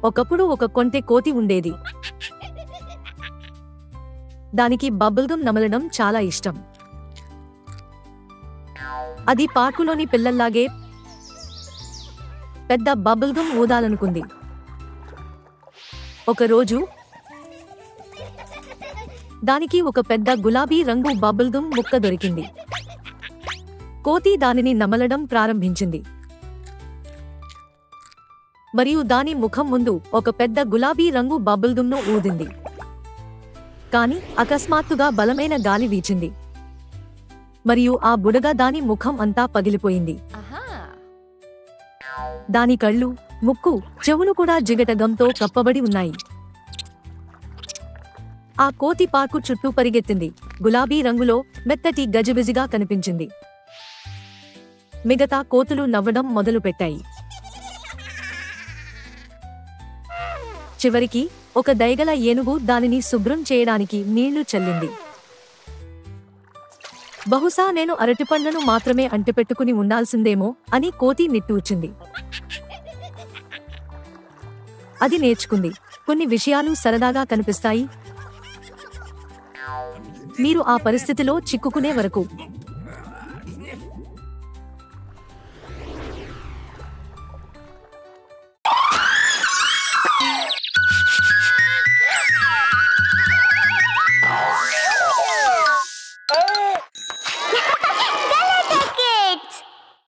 ఒకప్పుడు ఒక కొంటె కోతి ఉండేది. దానికి బబుల్ గమ్ నమలడం చాలా ఇష్టం. అది పార్కులోని పిల్లల్లాగే పెద్ద బబుల్ గమ్ ఊదాలనుకుంది. ఒకరోజు దానికి ఒక పెద్ద గులాబీ రంగు బబుల్ గమ్ ముక్క దొరికింది. కోతి దానిని నమలడం ప్రారంభించింది. మరియు దాని ముఖం ముందు ఒక పెద్ద గులాబీ రంగు బబుల్ గమ్ ను ఊదింది. కాని అకస్మాత్తుగా బలమైన గాలి వీచింది మరియు ఆ బుడగ దాని ముఖం అంతా పగిలిపోయింది. దాని కళ్ళు, ముక్కు, చెవులు కూడా జిగటగంతో కప్పబడి ఉన్నాయి. ఆ కోతి పార్కు చుట్టూ పరిగెత్తింది. గులాబీ రంగులో మెత్తటి గజిబిజిగా కనిపించింది. మిగతా కోతులు నవ్వడం మొదలుపెట్టాయి. చివరికి ఒక దయగల ఏనుగు దానిని శుభ్రం చేయడానికి నీళ్లు చల్లింది. బహుశా నేను అరటిపండ్లను మాత్రమే అంటిపెట్టుకుని ఉండాల్సిందేమో అని కోతి నిట్టూర్చింది. అది నేర్చుకుంది, కొన్ని విషయాలు సరదాగా కనిపిస్తాయి, మీరు ఆ పరిస్థితిలో చిక్కుకునే వరకు.